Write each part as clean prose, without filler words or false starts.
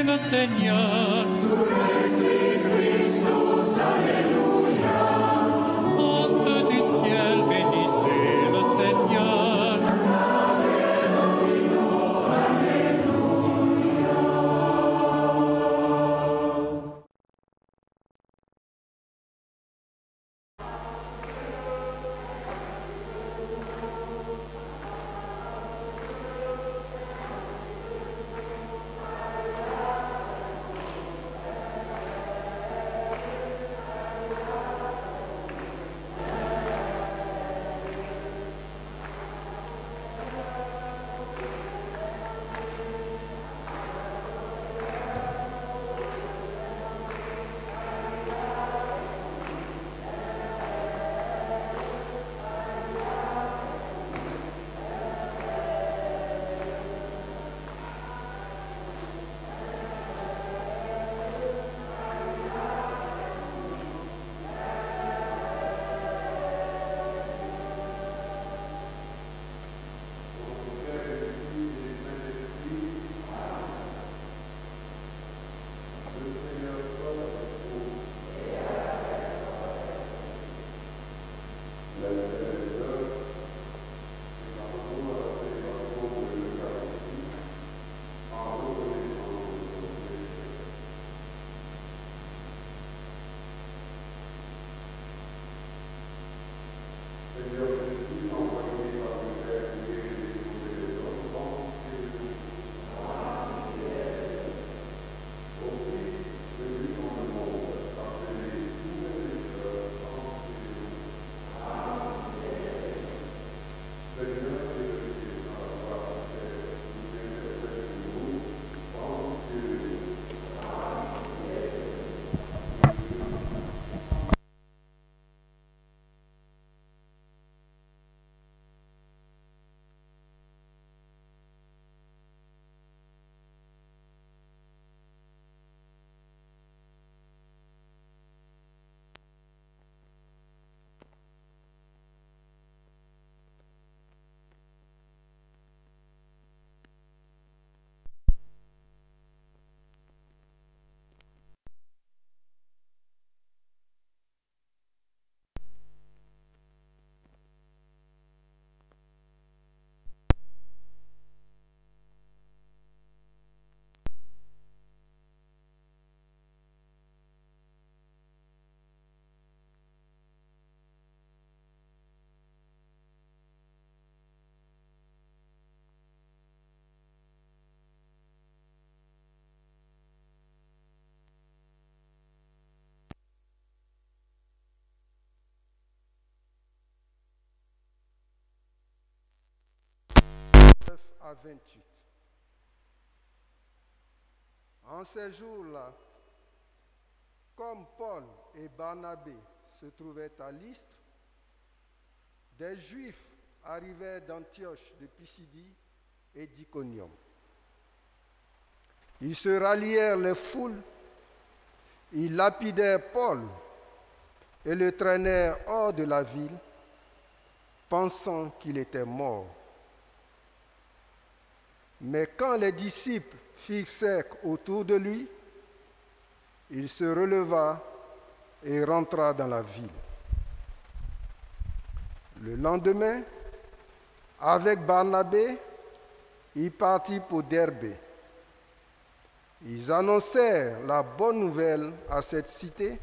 le Seigneur. Astres du ciel, bénissez le Seigneur. À 28. En ces jours-là, comme Paul et Barnabé se trouvaient à Lystre, des Juifs arrivaient d'Antioche de Pisidie et d'Iconium. Ils se rallièrent les foules, ils lapidèrent Paul et le traînèrent hors de la ville, pensant qu'il était mort. Mais quand les disciples firent cercle autour de lui, il se releva et rentra dans la ville. Le lendemain, avec Barnabé, il partit pour Derbé. Ils annoncèrent la bonne nouvelle à cette cité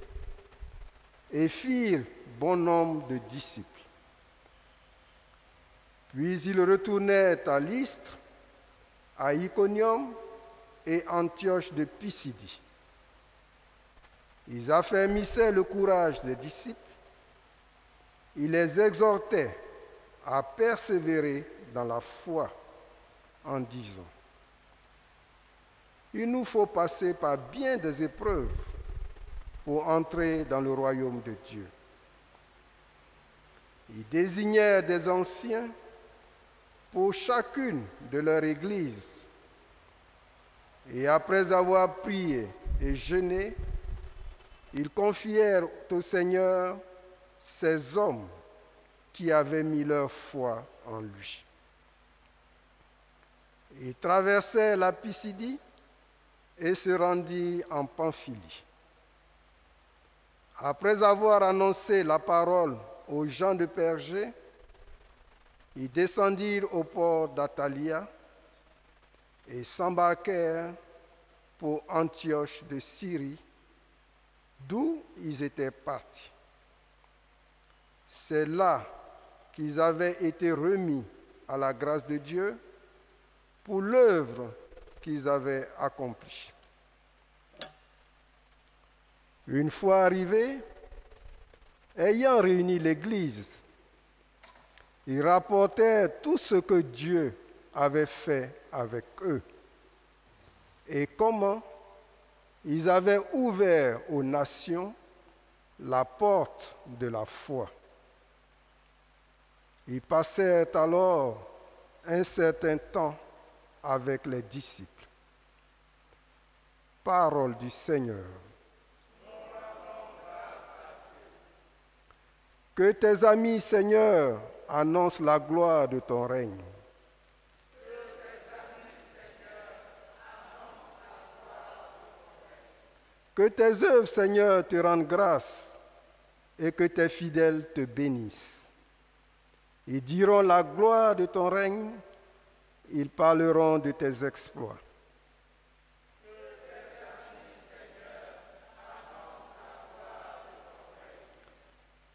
et firent bon nombre de disciples. Puis ils retournèrent à Lystre, à Iconium et Antioche de Pisidie. Ils affermissaient le courage des disciples. Ils les exhortaient à persévérer dans la foi en disant: il nous faut passer par bien des épreuves pour entrer dans le royaume de Dieu. Ils désignèrent des anciens pour chacune de leur église. Et après avoir prié et jeûné, ils confièrent au Seigneur ces hommes qui avaient mis leur foi en lui. Ils traversèrent la Pisidie et se rendit en Pamphylie. Après avoir annoncé la parole aux gens de Pergé, ils descendirent au port d'Attalia et s'embarquèrent pour Antioche de Syrie, d'où ils étaient partis. C'est là qu'ils avaient été remis à la grâce de Dieu pour l'œuvre qu'ils avaient accomplie. Une fois arrivés, ayant réuni l'Église, ils rapportèrent tout ce que Dieu avait fait avec eux et comment ils avaient ouvert aux nations la porte de la foi. Ils passèrent alors un certain temps avec les disciples. Parole du Seigneur. Que tes amis, Seigneur, annoncent la gloire de ton règne. Que tes œuvres, Seigneur, te rendent grâce et que tes fidèles te bénissent. Ils diront la gloire de ton règne, ils parleront de tes exploits.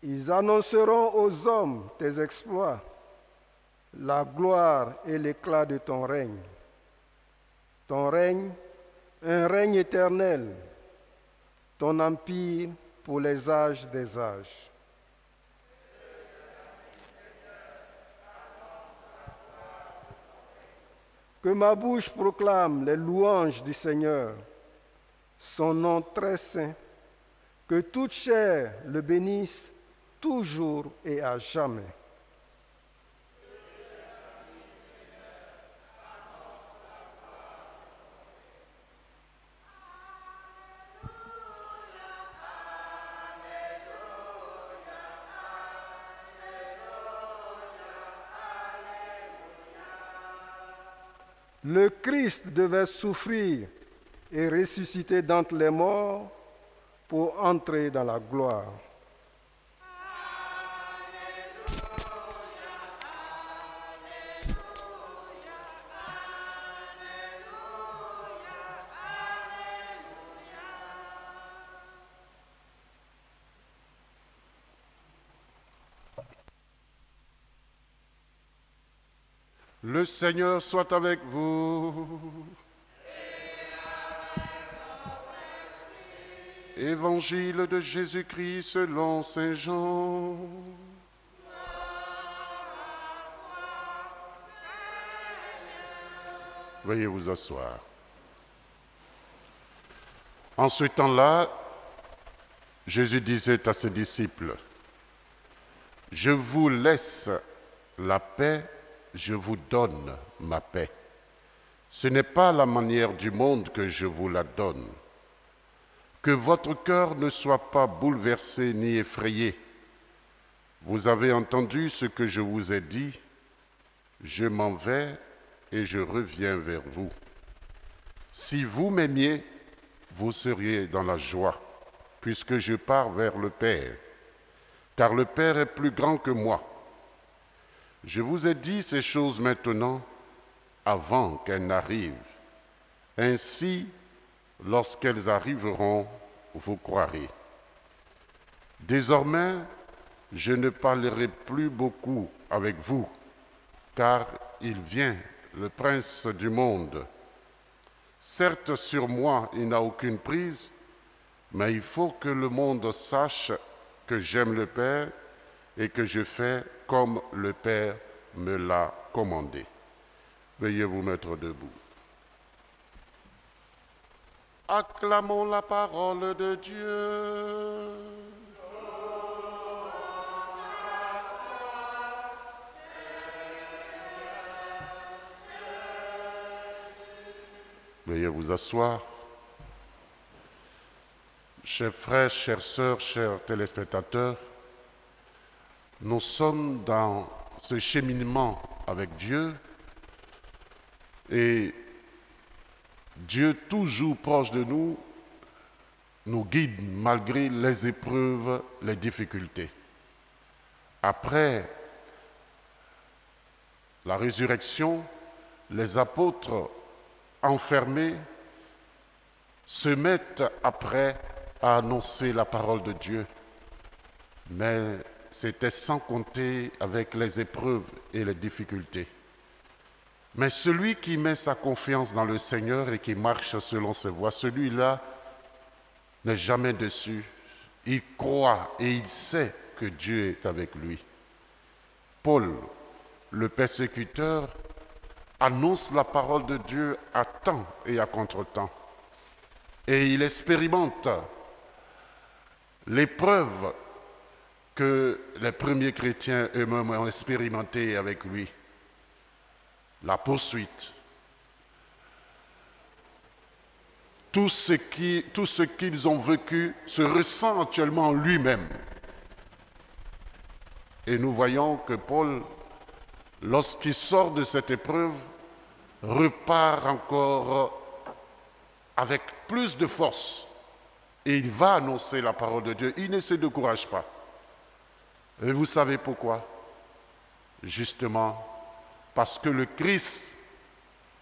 Ils annonceront aux hommes tes exploits, la gloire et l'éclat de ton règne. Ton règne, un règne éternel, ton empire pour les âges des âges. Que ma bouche proclame les louanges du Seigneur, son nom très saint, que toute chair le bénisse toujours et à jamais. Le Christ devait souffrir et ressusciter d'entre les morts pour entrer dans la gloire. Le Seigneur soit avec vous. Évangile de Jésus-Christ selon saint Jean. Veuillez vous asseoir. En ce temps-là, Jésus disait à ses disciples, « Je vous laisse la paix, je vous donne ma paix. Ce n'est pas la manière du monde que je vous la donne. Que votre cœur ne soit pas bouleversé ni effrayé. Vous avez entendu ce que je vous ai dit. Je m'en vais et je reviens vers vous. Si vous m'aimiez, vous seriez dans la joie, puisque je pars vers le Père, car le Père est plus grand que moi. Je vous ai dit ces choses maintenant avant qu'elles n'arrivent. Ainsi, lorsqu'elles arriveront, vous croirez. Désormais, je ne parlerai plus beaucoup avec vous, car il vient, le prince du monde. Certes, sur moi, il n'a aucune prise, mais il faut que le monde sache que j'aime le Père et que je fais comme le Père me l'a commandé. Veuillez vous mettre debout. Acclamons la parole de Dieu. Veuillez vous asseoir. Chers frères, chères sœurs, chers téléspectateurs, nous sommes dans ce cheminement avec Dieu et Dieu, toujours proche de nous, nous guide malgré les épreuves, les difficultés. Après la résurrection, les apôtres enfermés se mettent après à annoncer la parole de Dieu. Mais c'était sans compter avec les épreuves et les difficultés. Mais celui qui met sa confiance dans le Seigneur et qui marche selon ses voies, celui-là n'est jamais déçu. Il croit et il sait que Dieu est avec lui. Paul, le persécuteur, annonce la parole de Dieu à temps et à contre-temps. Et il expérimente l'épreuve que les premiers chrétiens eux-mêmes ont expérimenté avec lui. La poursuite. Tout ce qu'ils ont vécu se ressent actuellement en lui-même. Et nous voyons que Paul, lorsqu'il sort de cette épreuve, repart encore avec plus de force. Et il va annoncer la parole de Dieu. Il ne se décourage pas. Et vous savez pourquoi? Justement, parce que le Christ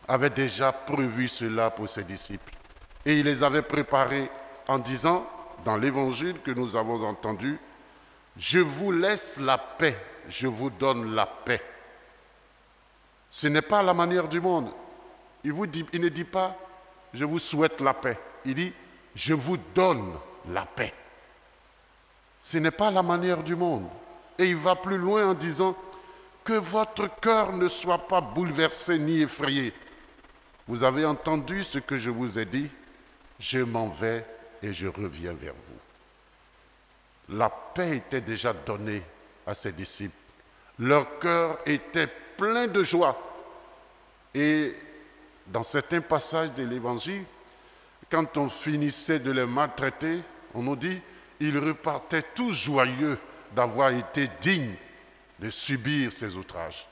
avait déjà prévu cela pour ses disciples. Et il les avait préparés en disant, dans l'évangile que nous avons entendu, « Je vous laisse la paix, je vous donne la paix. » Ce n'est pas la manière du monde. Il ne dit pas, « Je vous souhaite la paix ». Il dit, « Je vous donne la paix ». Ce n'est pas la manière du monde. Et il va plus loin en disant, « Que votre cœur ne soit pas bouleversé ni effrayé. Vous avez entendu ce que je vous ai dit, je m'en vais et je reviens vers vous. » La paix était déjà donnée à ses disciples. Leur cœur était plein de joie. Et dans certains passages de l'Évangile, quand on finissait de les maltraiter, on nous dit, ils repartaient tous joyeux d'avoir été dignes de subir ces outrages.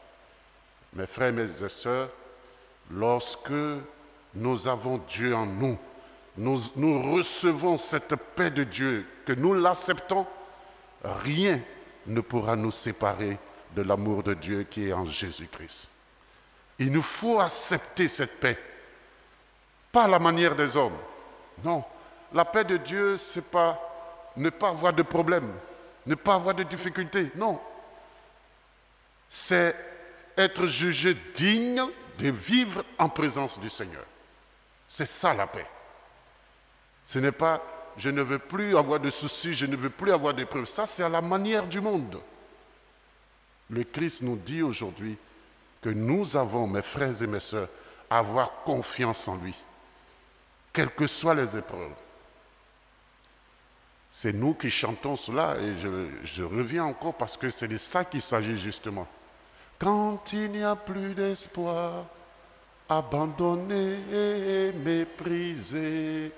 Mes frères, mes sœurs, lorsque nous avons Dieu en nous, nous recevons cette paix de Dieu, que nous l'acceptons, rien ne pourra nous séparer de l'amour de Dieu qui est en Jésus-Christ. Il nous faut accepter cette paix, pas à la manière des hommes. Non, la paix de Dieu, ce n'est pas ne pas avoir de problème, ne pas avoir de difficultés, non. C'est être jugé digne de vivre en présence du Seigneur. C'est ça la paix. Ce n'est pas « je ne veux plus avoir de soucis, je ne veux plus avoir d'épreuves ». Ça, c'est à la manière du monde. Le Christ nous dit aujourd'hui que nous avons, mes frères et mes sœurs, à avoir confiance en lui, quelles que soient les épreuves. C'est nous qui chantons cela et je reviens encore parce que c'est de ça qu'il s'agit justement. Quand il n'y a plus d'espoir, abandonné et méprisé,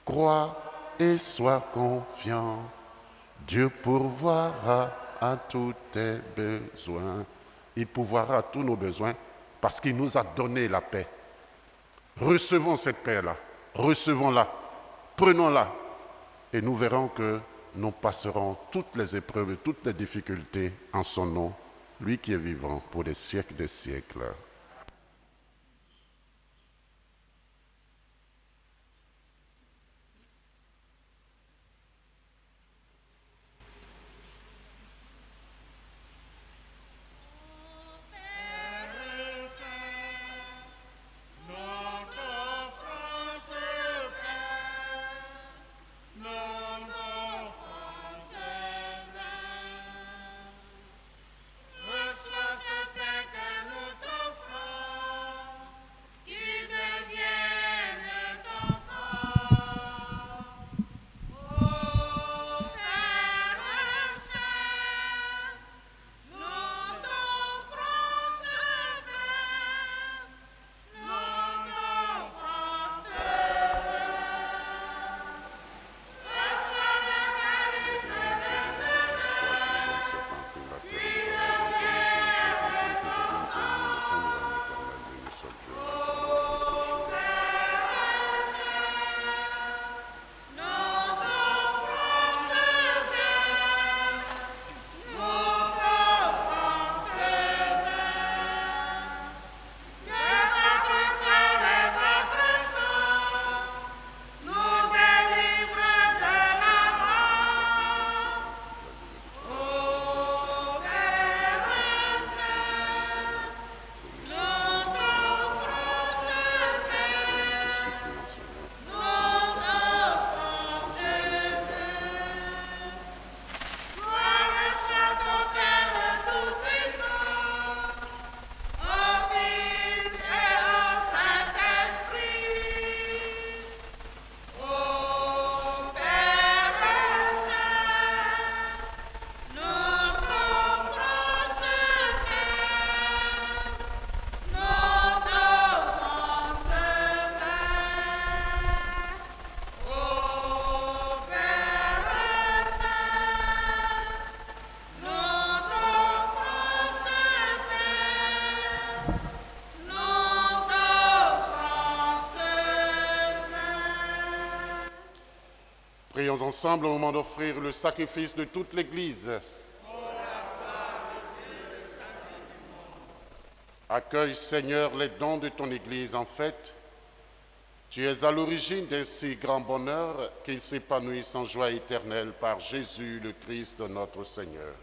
crois et sois confiant, Dieu pourvoira à tous tes besoins. Il pourvoira à tous nos besoins parce qu'il nous a donné la paix. Recevons cette paix-là, recevons-la, prenons-la et nous verrons que nous passerons toutes les épreuves et toutes les difficultés en son nom, lui qui est vivant pour des siècles des siècles. Reçois ce pain que nous t'offrons. Prions ensemble au moment d'offrir le sacrifice de toute l'Église. Accueille, Seigneur, les dons de ton Église. En fait, tu es à l'origine d'un si grand bonheur qu'il s'épanouisse en joie éternelle par Jésus, le Christ, notre Seigneur.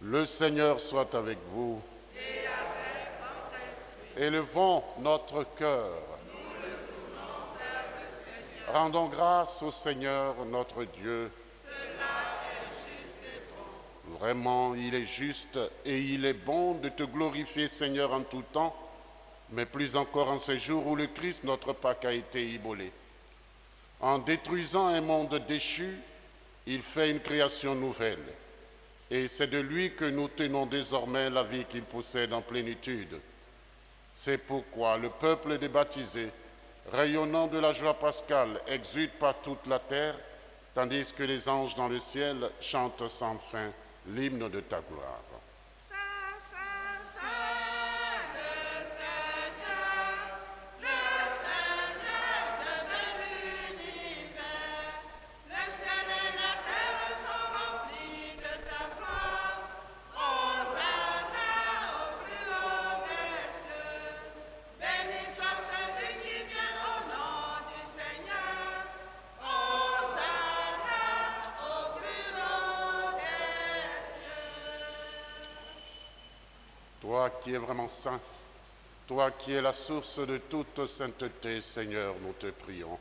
Le Seigneur soit avec vous. Et avec votre esprit. Élevons notre cœur. Nous le tournons vers le Seigneur. Rendons grâce au Seigneur, notre Dieu. Cela est juste et bon. Vraiment, il est juste et il est bon de te glorifier, Seigneur, en tout temps, mais plus encore en ces jours où le Christ, notre Pâque, a été immolé. En détruisant un monde déchu, il fait une création nouvelle. Et c'est de lui que nous tenons désormais la vie qu'il possède en plénitude. C'est pourquoi le peuple des baptisés, rayonnant de la joie pascale, exulte par toute la terre, tandis que les anges dans le ciel chantent sans fin l'hymne de ta gloire. Toi qui es vraiment saint, toi qui es la source de toute sainteté, Seigneur, nous te prions.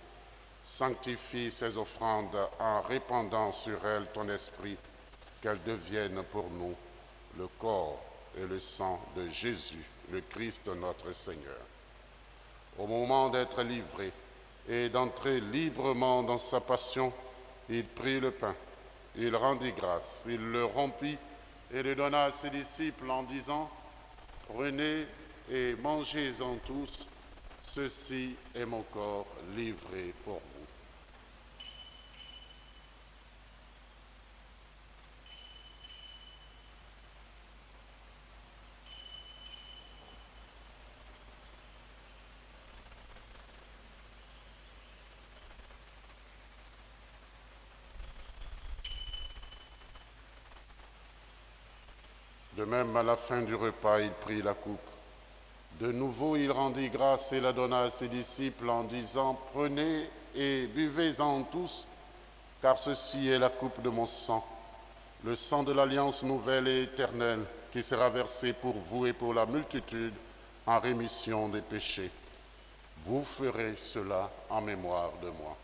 Sanctifie ces offrandes en répandant sur elles ton esprit, qu'elles deviennent pour nous le corps et le sang de Jésus, le Christ notre Seigneur. Au moment d'être livré et d'entrer librement dans sa passion, il prit le pain, il rendit grâce, il le rompit et le donna à ses disciples en disant: prenez et mangez-en tous, ceci est mon corps livré pour vous. De même, à la fin du repas, il prit la coupe. De nouveau, il rendit grâce et la donna à ses disciples en disant: prenez et buvez-en tous, car ceci est la coupe de mon sang, le sang de l'alliance nouvelle et éternelle, qui sera versé pour vous et pour la multitude en rémission des péchés. Vous ferez cela en mémoire de moi.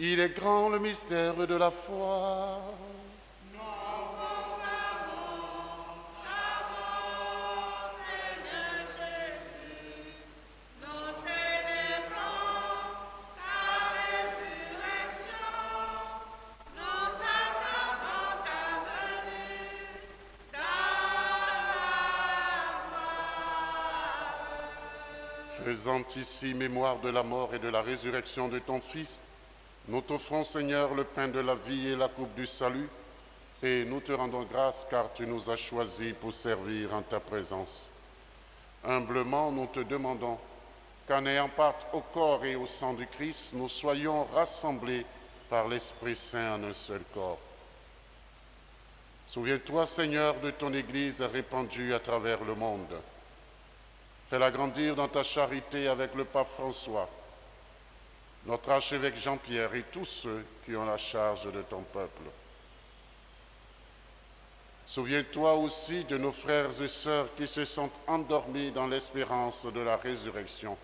Il est grand le mystère de la foi. Nous proclamons ta mort, Seigneur Jésus. Nous célébrons ta résurrection. Nous attendons ta venue dans la gloire. Faisant ici mémoire de la mort et de la résurrection de ton Fils, nous t'offrons, Seigneur, le pain de la vie et la coupe du salut, et nous te rendons grâce car tu nous as choisis pour servir en ta présence. Humblement, nous te demandons qu'en ayant part au corps et au sang du Christ, nous soyons rassemblés par l'Esprit Saint en un seul corps. Souviens-toi, Seigneur, de ton Église répandue à travers le monde. Fais-la grandir dans ta charité avec le pape François, notre archevêque Jean-Pierre et tous ceux qui ont la charge de ton peuple. Souviens-toi aussi de nos frères et sœurs qui se sont endormis dans l'espérance de la résurrection.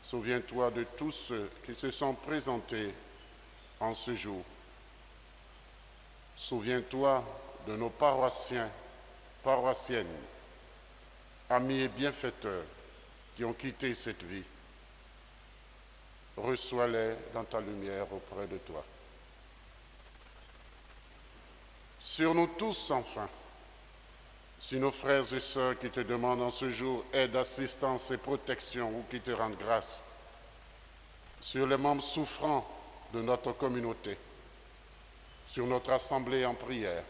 Souviens-toi de tous ceux qui se sont présentés en ce jour. Souviens-toi de nos paroissiens, paroissiennes, amis et bienfaiteurs qui ont quitté cette vie. Reçois-les dans ta lumière auprès de toi. Sur nous tous, enfin, Si nos frères et sœurs qui te demandent en ce jour aide, assistance et protection ou qui te rendent grâce, sur les membres souffrants de notre communauté, sur notre assemblée en prière,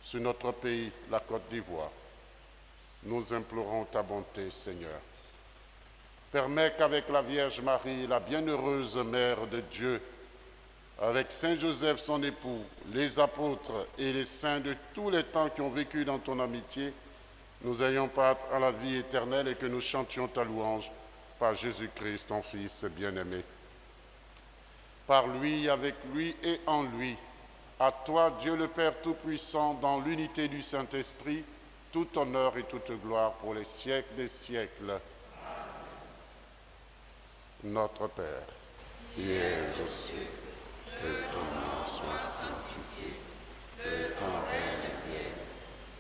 sur notre pays, la Côte d'Ivoire, nous implorons ta bonté, Seigneur. Permets qu'avec la Vierge Marie, la bienheureuse Mère de Dieu, avec Saint Joseph, son époux, les apôtres et les saints de tous les temps qui ont vécu dans ton amitié, nous ayons part à la vie éternelle et que nous chantions ta louange par Jésus-Christ, ton Fils bien-aimé. Par lui, avec lui et en lui, à toi, Dieu le Père Tout-Puissant, dans l'unité du Saint-Esprit, tout honneur et toute gloire pour les siècles des siècles. Notre Père, qui es aux cieux, que ton nom soit sanctifié, que ton règne vienne,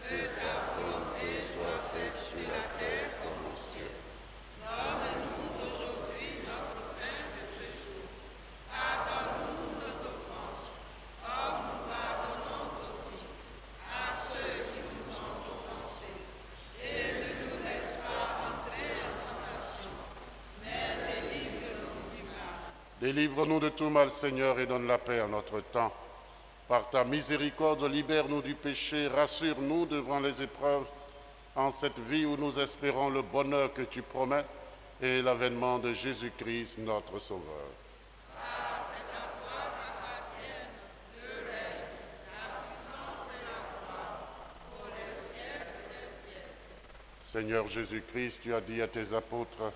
que ta volonté soit faite sur la terre comme au ciel. Donne-nous aujourd'hui notre pain de ce jour. Pardonne-nous nos offenses, comme nous pardonnons aussi à ceux qui nous ont offensés. Et ne nous laisse pas entrer en tentation, mais délivre-nous du mal. Délivre-nous de tout mal, Seigneur, et donne la paix à notre temps. Par ta miséricorde, libère-nous du péché, rassure-nous devant les épreuves, en cette vie où nous espérons le bonheur que tu promets et l'avènement de Jésus-Christ, notre Sauveur. Seigneur Jésus-Christ, tu as dit à tes apôtres,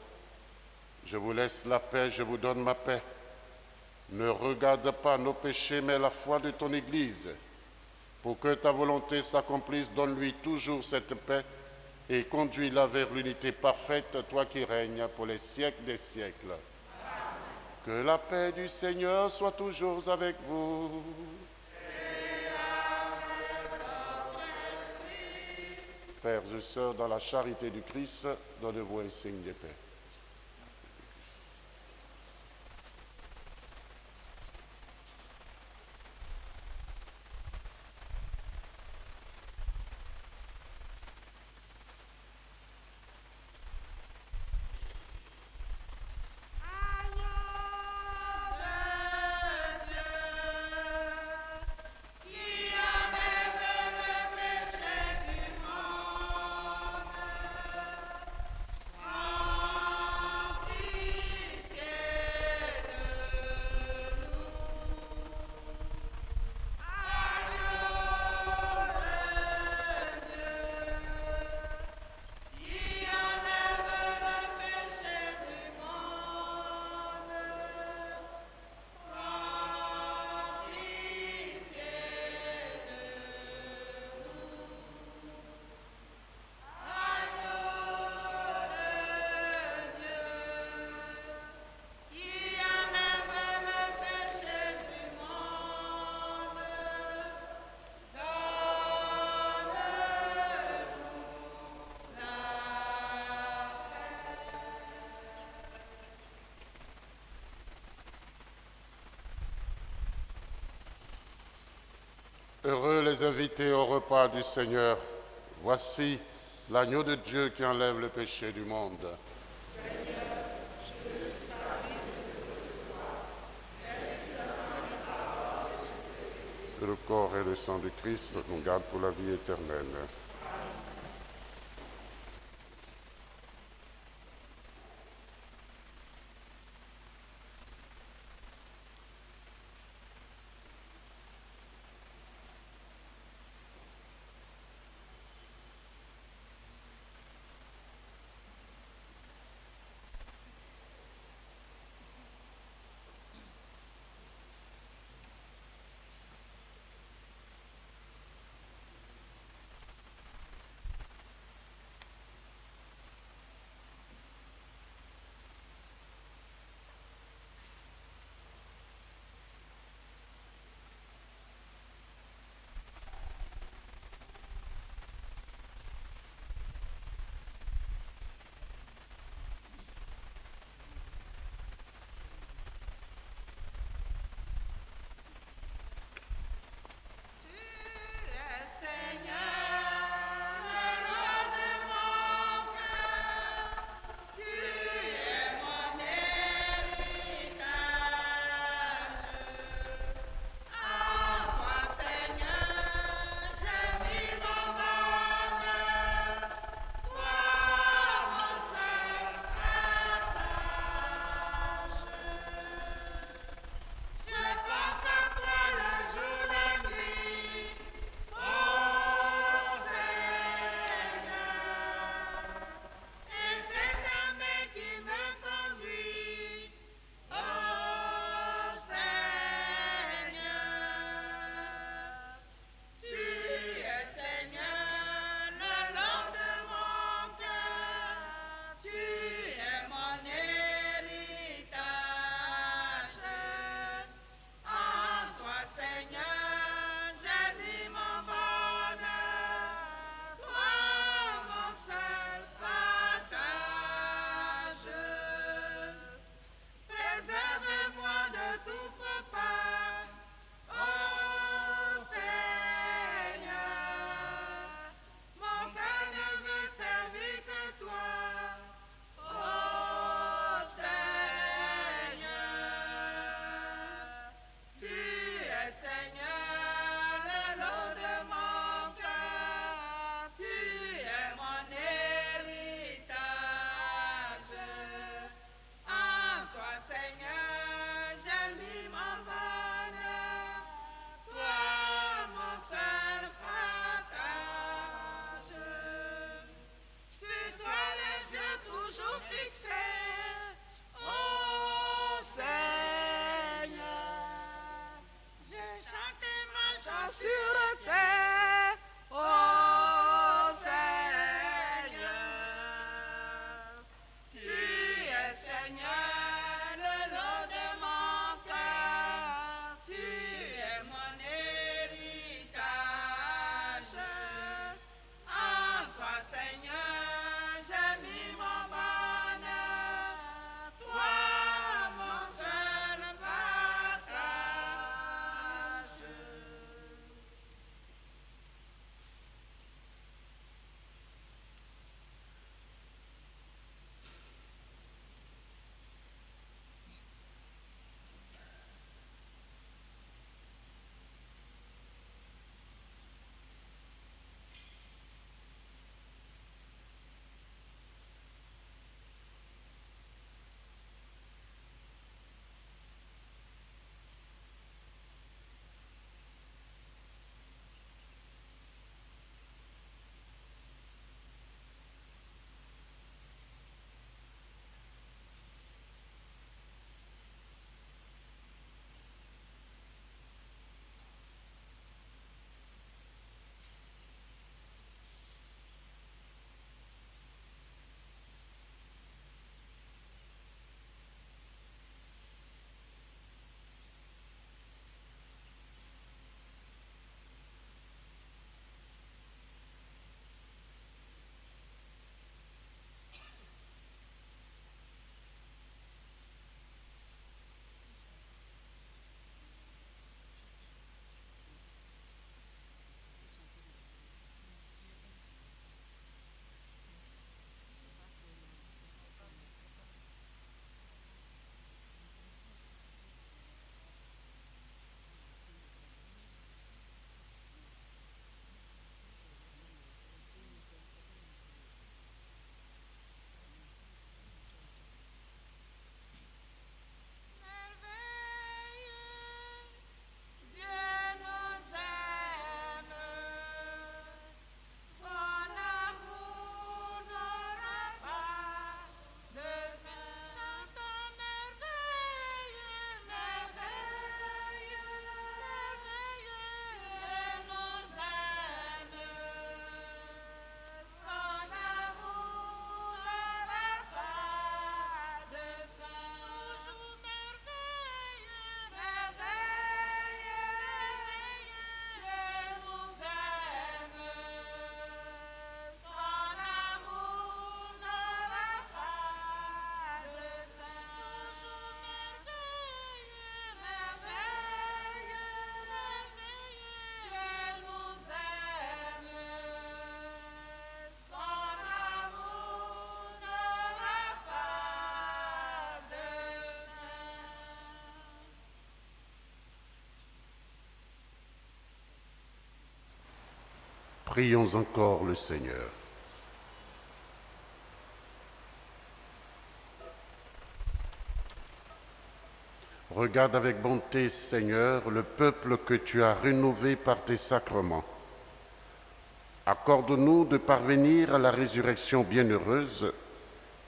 je vous laisse la paix, je vous donne ma paix. Ne regarde pas nos péchés, mais la foi de ton Église. Pour que ta volonté s'accomplisse, donne-lui toujours cette paix et conduis-la vers l'unité parfaite, toi qui règnes pour les siècles des siècles. Amen. Que la paix du Seigneur soit toujours avec vous. Et avec notre esprit. Frères et sœurs, dans la charité du Christ, donnez-vous un signe de paix. Heureux les invités au repas du Seigneur. Voici l'agneau de Dieu qui enlève le péché du monde. Que le corps et le sang de Christ nous gardent pour la vie éternelle. Prions encore le Seigneur. Regarde avec bonté, Seigneur, le peuple que tu as rénové par tes sacrements. Accorde-nous de parvenir à la résurrection bienheureuse,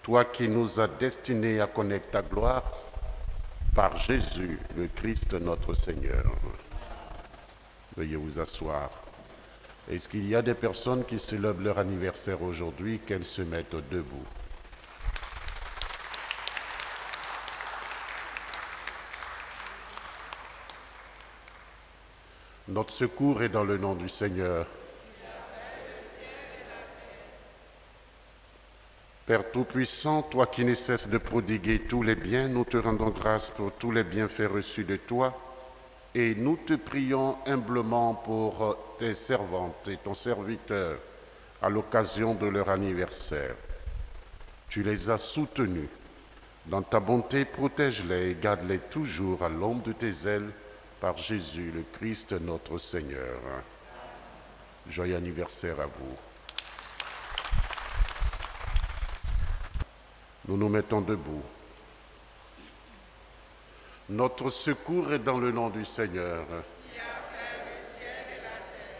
toi qui nous as destinés à connaître ta gloire, par Jésus, le Christ notre Seigneur. Veuillez vous asseoir. Est-ce qu'il y a des personnes qui célèbrent leur anniversaire aujourd'hui, qu'elles se mettent debout? Notre secours est dans le nom du Seigneur. Père Tout-Puissant, toi qui ne cesses de prodiguer tous les biens, nous te rendons grâce pour tous les bienfaits reçus de toi et nous te prions humblement pour tes servantes et ton serviteur à l'occasion de leur anniversaire. Tu les as soutenus. Dans ta bonté, protège-les et garde-les toujours à l'ombre de tes ailes par Jésus, le Christ, notre Seigneur. Joyeux anniversaire à vous. Nous nous mettons debout. Notre secours est dans le nom du Seigneur.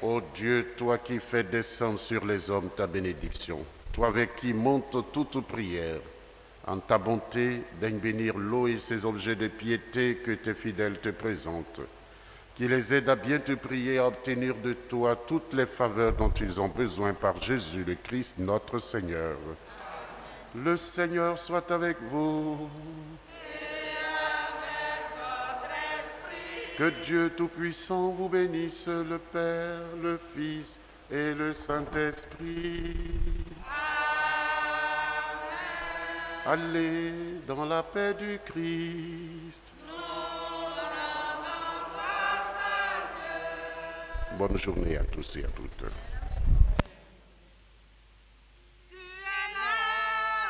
Ô Dieu, toi qui fais descendre sur les hommes ta bénédiction, toi avec qui monte toute prière, en ta bonté, daigne bénir l'eau et ces objets de piété que tes fidèles te présentent, qui les aident à bien te prier, à obtenir de toi toutes les faveurs dont ils ont besoin par Jésus le Christ, notre Seigneur. Le Seigneur soit avec vous. Et avec votre esprit. Que Dieu Tout-Puissant vous bénisse, le Père, le Fils et le Saint-Esprit. Amen. Allez dans la paix du Christ. Nous rendons grâce à Dieu. Bonne journée à tous et à toutes. Tu es là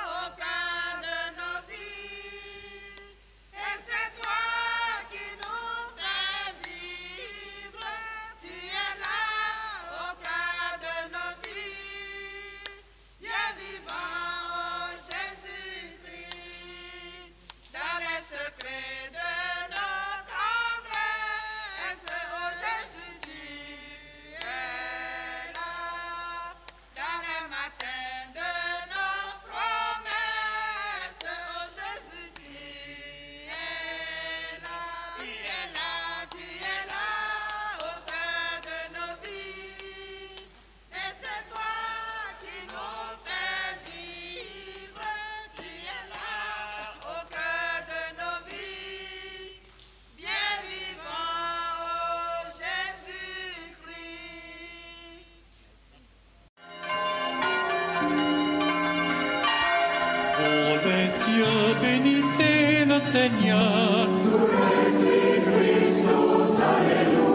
au cœur de nos vies, et c'est toi qui nous fais vivre. Tu es là au cœur de nos vies, Dieu vivant, ô Jésus-Christ, dans les secrets de nos tendresses, ô Jésus, tu es là. Dans les matins de nos promesses, oh Jésus, tu es là. Tu es là au cœur de nos vies. Et c'est toi qui nous fais vivre. Tu es là au cœur de nos vies. Bien vivant, oh Jésus-Christ. Ô les cieux, bénissez le Seigneur. Sur Jésus Christus, Alléluia.